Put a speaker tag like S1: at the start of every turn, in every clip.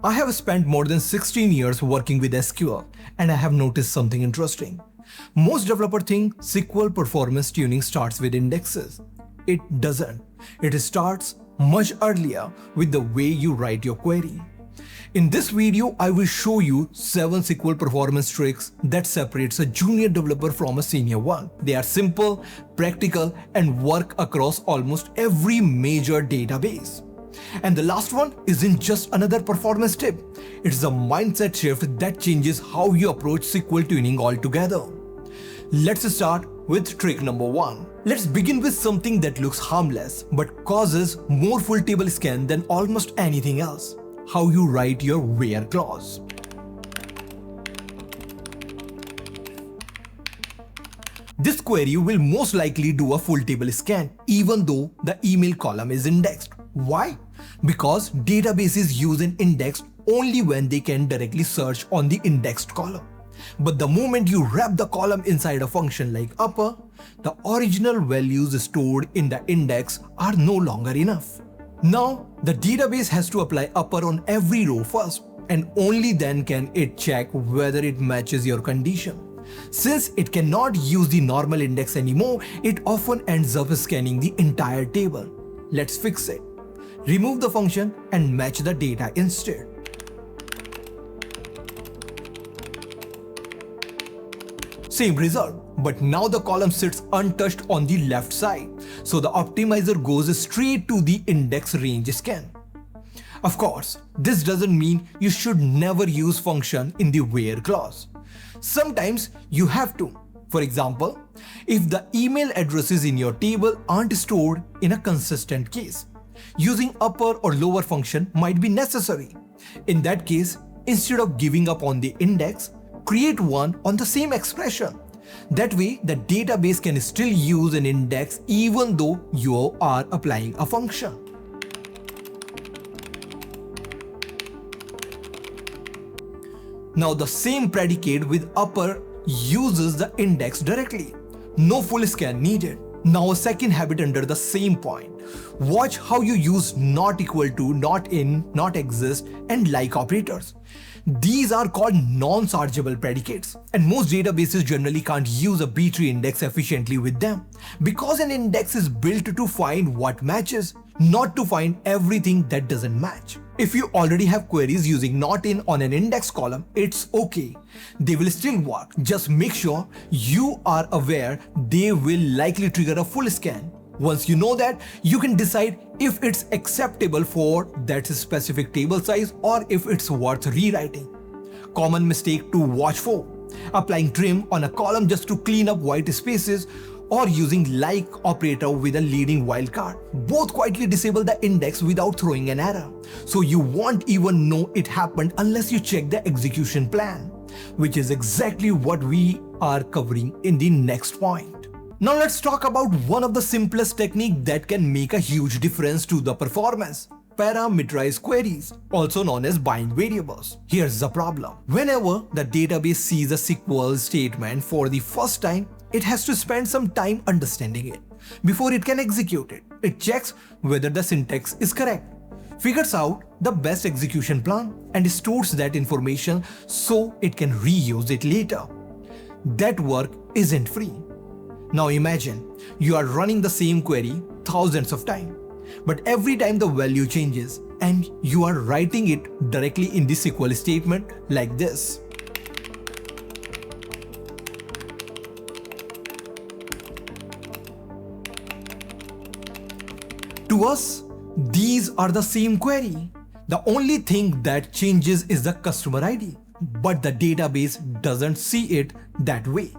S1: I have spent more than 16 years working with SQL, and I have noticed something interesting. Most developers think SQL performance tuning starts with indexes. It doesn't. It starts much earlier with the way you write your query. In this video, I will show you 7 SQL performance tricks that separates a junior developer from a senior one. They are simple, practical, and work across almost every major database. And the last one isn't just another performance tip. It's a mindset shift that changes how you approach SQL tuning altogether. Let's start with trick number 1. Let's begin with something that looks harmless but causes more full table scan than almost anything else. How you write your where clause. This query will most likely do a full table scan even though the email column is indexed. Why? Because databases use an index only when they can directly search on the indexed column. But the moment you wrap the column inside a function like upper, the original values stored in the index are no longer enough. Now, the database has to apply upper on every row first, and only then can it check whether it matches your condition. Since it cannot use the normal index anymore, it often ends up scanning the entire table. Let's fix it. Remove the function and match the data instead. Same result, but now the column sits untouched on the left side, so the optimizer goes straight to the index range scan. Of course, this doesn't mean you should never use function in the where clause. Sometimes you have to. For example, if the email addresses in your table aren't stored in a consistent case, using upper or lower function might be necessary. In that case, instead of giving up on the index, create one on the same expression. That way, the database can still use an index even though you are applying a function. Now the same predicate with upper uses the index directly. No full scan needed. Now a second habit under the same point. Watch how you use not equal to, not in, not exist, and like operators. These are called non-sargable predicates, and most databases generally can't use a B-tree index efficiently with them because an index is built to find what matches, not to find everything that doesn't match. If you already have queries using not in on an index column, it's okay. They will still work. Just make sure you are aware they will likely trigger a full scan. Once you know that, you can decide if it's acceptable for that specific table size or if it's worth rewriting. Common mistake to watch for: applying trim on a column just to clean up white spaces, or using like operator with a leading wildcard. Both quietly disable the index without throwing an error, so you won't even know it happened unless you check the execution plan, which is exactly what we are covering in the next point. Now let's talk about one of the simplest techniques that can make a huge difference to the performance: parameterized queries, also known as bind variables. Here's the problem. Whenever the database sees a SQL statement for the first time, it has to spend some time understanding it before it can execute it. It checks whether the syntax is correct, figures out the best execution plan, and stores that information so it can reuse it later. That work isn't free. Now imagine you are running the same query thousands of times, but every time the value changes and you are writing it directly in the SQL statement like this. To us, these are the same query. The only thing that changes is the customer ID, but the database doesn't see it that way.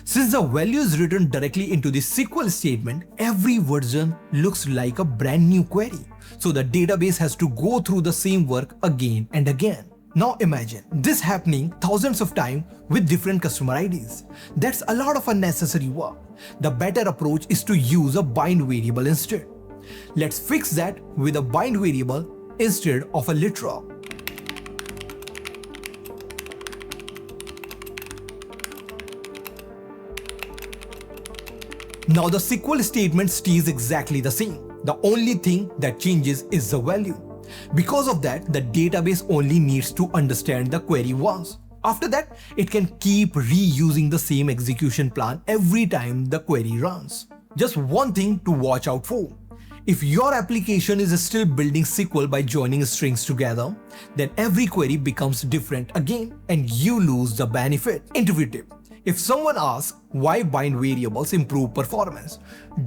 S1: Since the value is written directly into the SQL statement, every version looks like a brand new query. So the database has to go through the same work again and again. Now imagine this happening thousands of times with different customer IDs. That's a lot of unnecessary work. The better approach is to use a bind variable instead. Let's fix that with a bind variable instead of a literal. Now the SQL statement stays exactly the same. The only thing that changes is the value. Because of that, the database only needs to understand the query once. After that, it can keep reusing the same execution plan every time the query runs. Just one thing to watch out for. If your application is still building SQL by joining strings together, then every query becomes different again and you lose the benefit. Interview tip. If someone asks why bind variables improve performance,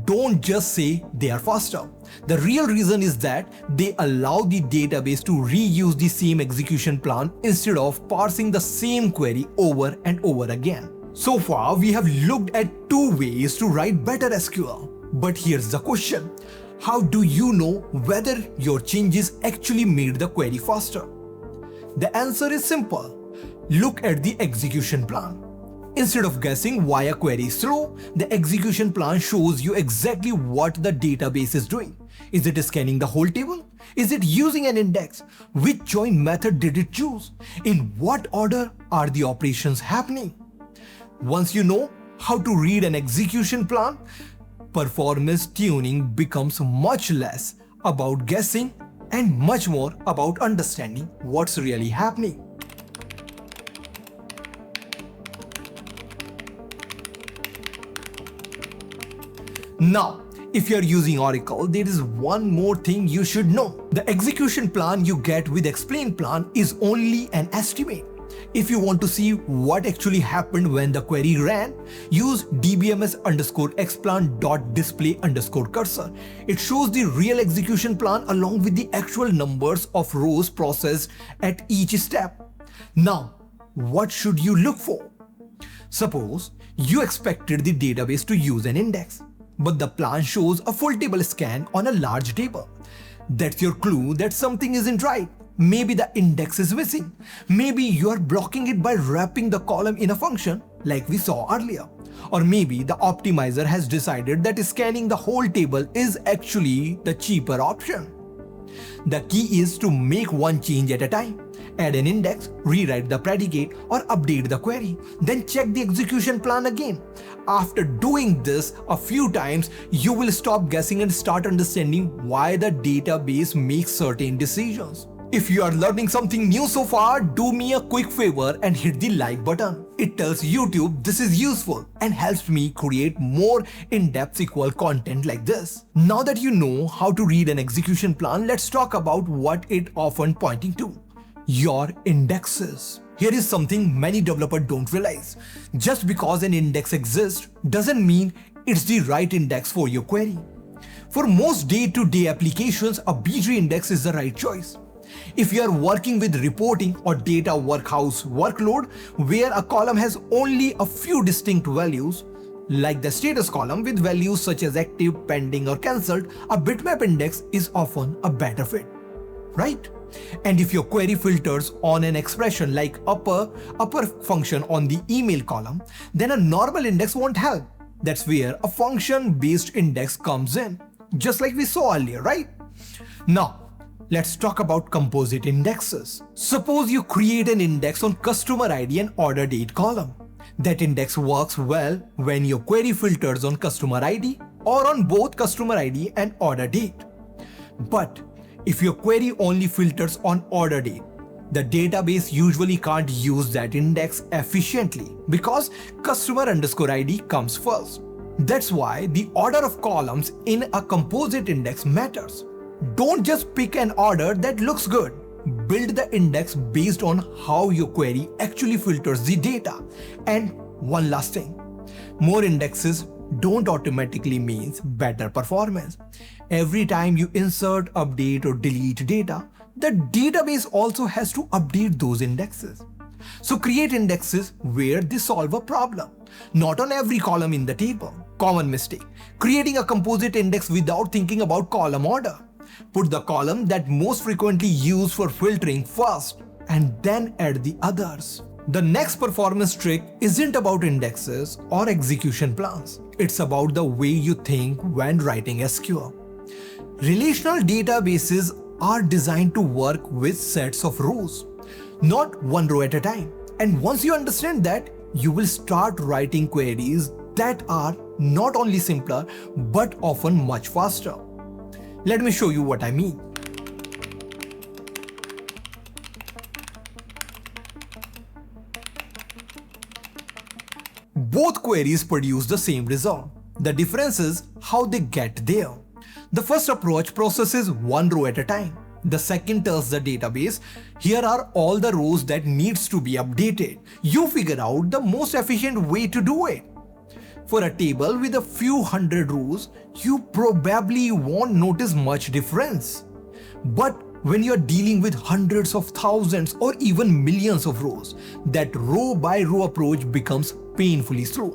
S1: don't just say they are faster. The real reason is that they allow the database to reuse the same execution plan instead of parsing the same query over and over again. So far, we have looked at 2 ways to write better SQL. But here's the question. How do you know whether your changes actually made the query faster? The answer is simple. Look at the execution plan. Instead of guessing why a query is slow, the execution plan shows you exactly what the database is doing. Is it scanning the whole table? Is it using an index? Which join method did it choose? In what order are the operations happening? Once you know how to read an execution plan, performance tuning becomes much less about guessing and much more about understanding what's really happening. Now, if you're using Oracle, there is one more thing you should know. The execution plan you get with explain plan is only an estimate. If you want to see what actually happened when the query ran, use dbms_explan.display_cursor. It shows the real execution plan along with the actual numbers of rows processed at each step. Now, what should you look for? Suppose you expected the database to use an index, but the plan shows a full table scan on a large table. That's your clue that something isn't right. Maybe the index is missing. Maybe you are blocking it by wrapping the column in a function like we saw earlier. Or maybe the optimizer has decided that scanning the whole table is actually the cheaper option. The key is to make one change at a time. Add an index, rewrite the predicate, or update the query. Then check the execution plan again. After doing this a few times, you will stop guessing and start understanding why the database makes certain decisions. If you are learning something new so far, do me a quick favor and hit the like button. It tells YouTube this is useful and helps me create more in-depth SQL content like this. Now that you know how to read an execution plan, let's talk about what it often pointing to. Your indexes. Here is something many developers don't realize. Just because an index exists doesn't mean it's the right index for your query. For most day-to-day applications, a B-tree index is the right choice. If you are working with reporting or data warehouse workload where a column has only a few distinct values, like the status column with values such as active, pending, or cancelled, a bitmap index is often a better fit, right? And if your query filters on an expression like upper function on the email column, then a normal index won't help. That's where a function-based index comes in, just like we saw earlier, right? Now, let's talk about composite indexes. Suppose you create an index on customer ID and order date column. That index works well when your query filters on customer ID or on both customer ID and order date. But if your query only filters on order date, the database usually can't use that index efficiently because customer_ID comes first. That's why the order of columns in a composite index matters. Don't just pick an order that looks good. Build the index based on how your query actually filters the data. And one last thing, more indexes don't automatically mean better performance. Every time you insert, update, or delete data, the database also has to update those indexes. So create indexes where they solve a problem, not on every column in the table. Common mistake, creating a composite index without thinking about column order. Put the column that most frequently used for filtering first and then add the others. The next performance trick isn't about indexes or execution plans. It's about the way you think when writing SQL. Relational databases are designed to work with sets of rows, not one row at a time. And once you understand that, you will start writing queries that are not only simpler but often much faster. Let me show you what I mean. Both queries produce the same result. The difference is how they get there. The first approach processes one row at a time. The second tells the database, here are all the rows that needs to be updated. You figure out the most efficient way to do it. For a table with a few hundred rows, you probably won't notice much difference. But when you're dealing with hundreds of thousands or even millions of rows, that row by row approach becomes painfully slow,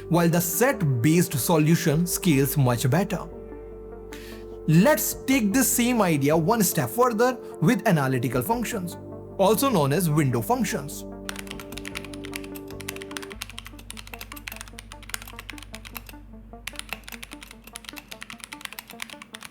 S1: while the set-based solution scales much better. Let's take this same idea one step further with analytical functions, also known as window functions.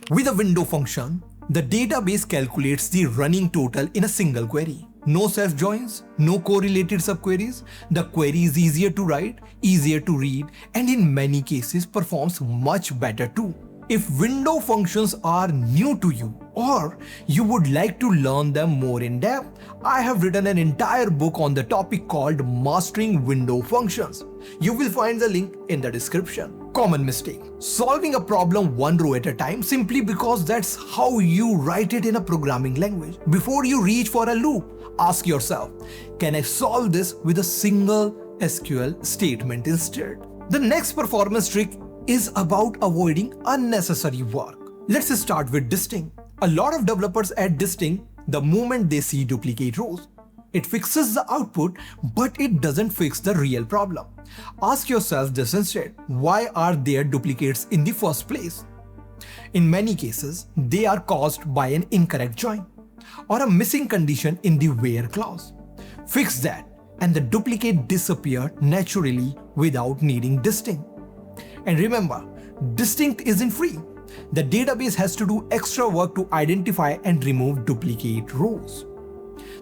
S1: With a window function, the database calculates the running total in a single query. No self-joins, no correlated subqueries. The query is easier to write, easier to read, and in many cases performs much better too. If window functions are new to you or you would like to learn them more in depth, I have written an entire book on the topic called Mastering Window Functions. You will find the link in the description. Common mistake: solving a problem one row at a time simply because that's how you write it in a programming language. Before you reach for a loop, ask yourself, can I solve this with a single SQL statement instead? The next performance trick is about avoiding unnecessary work. Let's start with distinct. A lot of developers add distinct the moment they see duplicate rows. It fixes the output, but it doesn't fix the real problem. Ask yourself this instead: why are there duplicates in the first place? In many cases, they are caused by an incorrect join or a missing condition in the where clause. Fix that, and the duplicate disappear naturally without needing distinct. And remember, distinct isn't free. The database has to do extra work to identify and remove duplicate rows.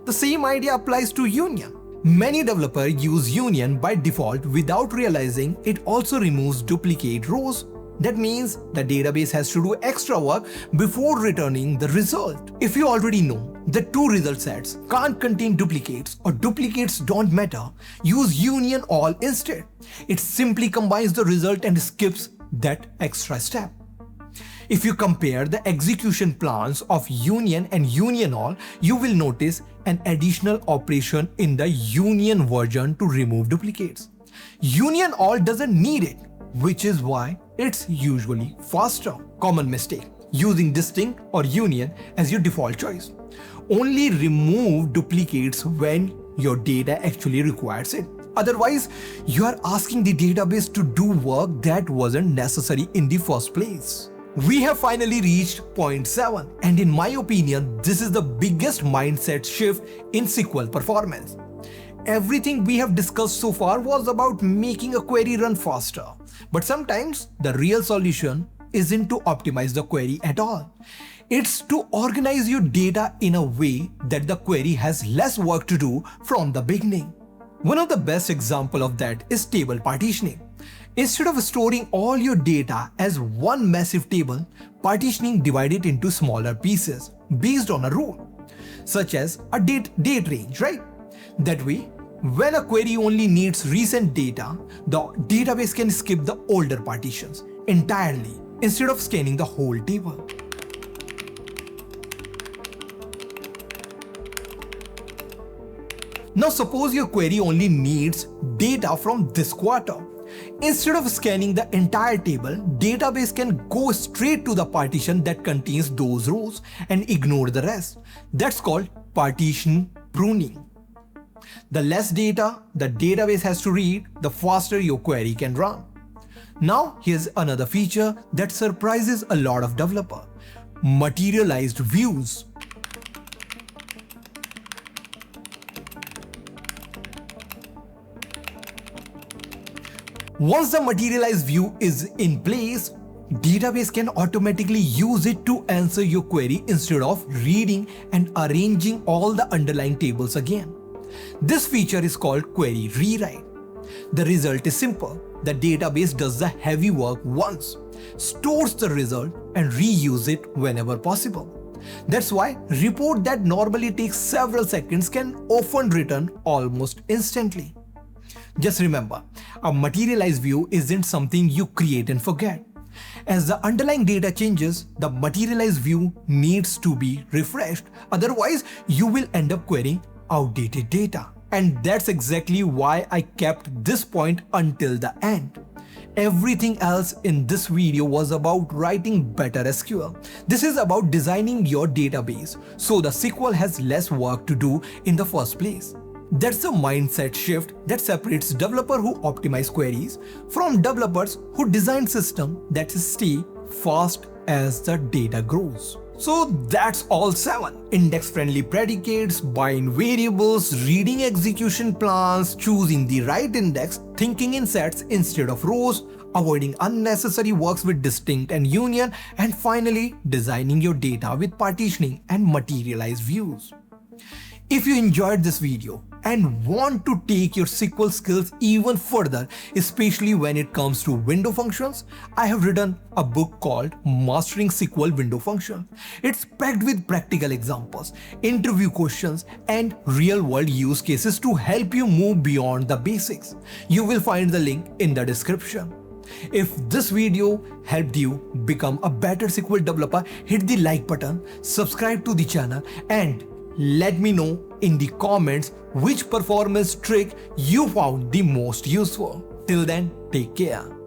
S1: The same idea applies to union. Many developers use union by default without realizing it also removes duplicate rows. That means the database has to do extra work before returning the result. If you already know the two result sets can't contain duplicates or duplicates don't matter, use union all instead. It simply combines the result and skips that extra step. If you compare the execution plans of union and union all, you will notice an additional operation in the union version to remove duplicates. Union all doesn't need it, which is why it's usually faster. Common mistake: using distinct or union as your default choice. Only remove duplicates when your data actually requires it. Otherwise, you are asking the database to do work that wasn't necessary in the first place. We have finally reached point 7, and in my opinion, this is the biggest mindset shift in SQL performance. Everything we have discussed so far was about making a query run faster, but sometimes the real solution isn't to optimize the query at all. It's to organize your data in a way that the query has less work to do from the beginning. One of the best examples of that is table partitioning. Instead of storing all your data as one massive table, partitioning divides it into smaller pieces based on a rule, such as a date range, right? That way, when a query only needs recent data, the database can skip the older partitions entirely instead of scanning the whole table. Now suppose your query only needs data from this quarter. Instead of scanning the entire table, database can go straight to the partition that contains those rows and ignore the rest. That's called partition pruning. The less data the database has to read, the faster your query can run. Now here's another feature that surprises a lot of developers: materialized views. Once the materialized view is in place, database can automatically use it to answer your query instead of reading and arranging all the underlying tables again. This feature is called query rewrite. The result is simple. The database does the heavy work once, stores the result, and reuse it whenever possible. That's why report that normally takes several seconds can often return almost instantly. Just remember, a materialized view isn't something you create and forget. As the underlying data changes, the materialized view needs to be refreshed. Otherwise, you will end up querying outdated data. And that's exactly why I kept this point until the end. Everything else in this video was about writing better SQL. This is about designing your database so the SQL has less work to do in the first place. That's a mindset shift that separates developers who optimize queries from developers who design systems that stay fast as the data grows. So that's all 7. Index-friendly predicates, bind variables, reading execution plans, choosing the right index, thinking in sets instead of rows, avoiding unnecessary works with distinct and union, and finally designing your data with partitioning and materialized views. If you enjoyed this video and want to take your SQL skills even further, especially when it comes to window functions, I have written a book called Mastering SQL Window Functions. It's packed with practical examples, interview questions, and real-world use cases to help you move beyond the basics. You will find the link in the description. If this video helped you become a better SQL developer, hit the like button, subscribe to the channel, and let me know in the comments which performance trick you found the most useful. Till then, take care.